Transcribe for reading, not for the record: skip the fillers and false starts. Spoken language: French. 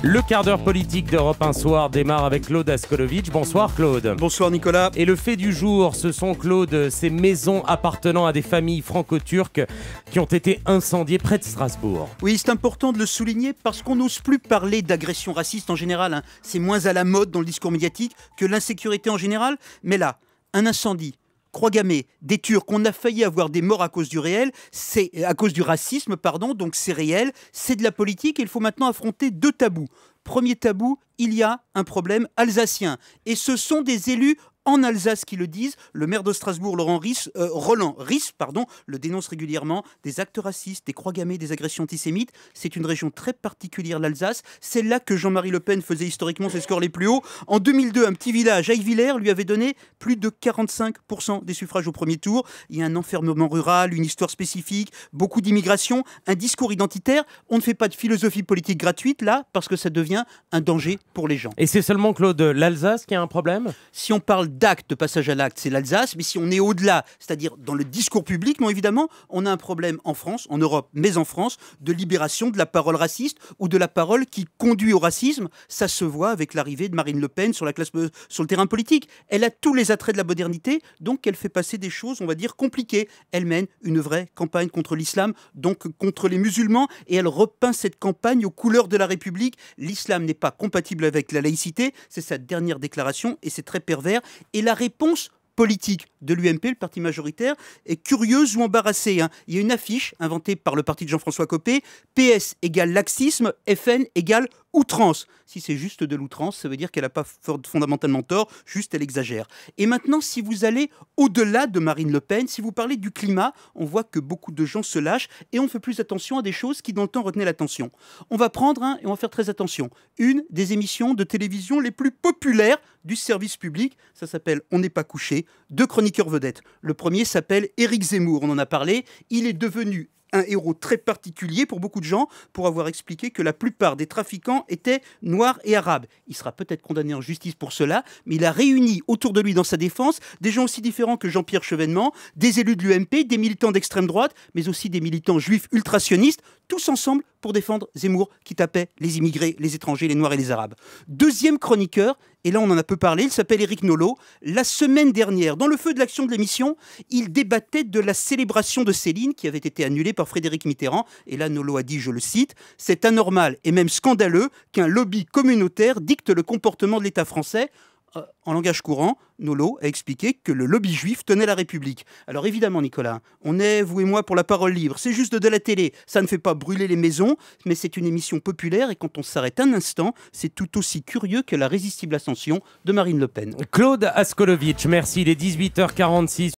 Le quart d'heure politique d'Europe 1 Soir démarre avec Claude Askolovitch. Bonsoir Claude. Bonsoir Nicolas. Et le fait du jour, ce sont Claude, ces maisons appartenant à des familles franco-turques qui ont été incendiées près de Strasbourg. Oui, c'est important de le souligner parce qu'on n'ose plus parler d'agression raciste en général. C'est moins à la mode dans le discours médiatique que l'insécurité en général. Mais là, un incendie, croix gammée, des Turcs, on a failli avoir des morts à cause du réel, c'est à cause du racisme, pardon, donc c'est réel, c'est de la politique et il faut maintenant affronter deux tabous. Premier tabou, il y a un problème alsacien et ce sont des élus en Alsace qui le disent. Le maire de Strasbourg, Roland Ries, le dénonce régulièrement. Des actes racistes, des croix gammées, des agressions antisémites. C'est une région très particulière, l'Alsace. C'est là que Jean-Marie Le Pen faisait historiquement ses scores les plus hauts. En 2002, un petit village, Aillevillers, lui avait donné plus de 45% des suffrages au premier tour. Il y a un enfermement rural, une histoire spécifique, beaucoup d'immigration, un discours identitaire. On ne fait pas de philosophie politique gratuite, là, parce que ça devient un danger pour les gens. Et c'est seulement, Claude, l'Alsace qui a un problème ? Si on parle d'acte, de passage à l'acte, c'est l'Alsace, mais si on est au-delà, c'est-à-dire dans le discours public, non évidemment, on a un problème en France, en Europe, mais en France, de libération de la parole raciste ou de la parole qui conduit au racisme. Ça se voit avec l'arrivée de Marine Le Pen sur le terrain politique. Elle a tous les attraits de la modernité, donc elle fait passer des choses, on va dire, compliquées. Elle mène une vraie campagne contre l'islam, donc contre les musulmans, et elle repeint cette campagne aux couleurs de la République. L'islam n'est pas compatible avec la laïcité, c'est sa dernière déclaration, et c'est très pervers. Et la réponse politique de l'UMP, le parti majoritaire, est curieuse ou embarrassée. Il y a une affiche inventée par le parti de Jean-François Copé, PS égale laxisme, FN égale outrance. Si c'est juste de l'outrance, ça veut dire qu'elle n'a pas fondamentalement tort, juste elle exagère. Et maintenant, si vous allez au-delà de Marine Le Pen, si vous parlez du climat, on voit que beaucoup de gens se lâchent et on fait plus attention à des choses qui dans le temps retenaient l'attention. On va prendre, et on va faire très attention, une des émissions de télévision les plus populaires du service public, ça s'appelle On n'est pas couché, deux chroniqueurs vedettes. Le premier s'appelle Éric Zemmour, on en a parlé, il est devenu un héros très particulier pour beaucoup de gens pour avoir expliqué que la plupart des trafiquants étaient noirs et arabes. Il sera peut-être condamné en justice pour cela, mais il a réuni autour de lui dans sa défense des gens aussi différents que Jean-Pierre Chevènement, des élus de l'UMP, des militants d'extrême droite, mais aussi des militants juifs ultrasionistes, tous ensemble pour défendre Zemmour qui tapait les immigrés, les étrangers, les noirs et les arabes. Deuxième chroniqueur, et là on en a peu parlé, il s'appelle Éric Nolot. La semaine dernière, dans le feu de l'action de l'émission, il débattait de la célébration de Céline qui avait été annulée par Frédéric Mitterrand. Et là Nolot a dit, je le cite, « C'est anormal et même scandaleux qu'un lobby communautaire dicte le comportement de l'État français ». En langage courant, Nolot a expliqué que le lobby juif tenait la République. Alors évidemment, Nicolas, on est, vous et moi, pour la parole libre. C'est juste de la télé. Ça ne fait pas brûler les maisons, mais c'est une émission populaire et quand on s'arrête un instant, c'est tout aussi curieux que la résistible ascension de Marine Le Pen. Claude Askolovitch, merci. Il est 18h46.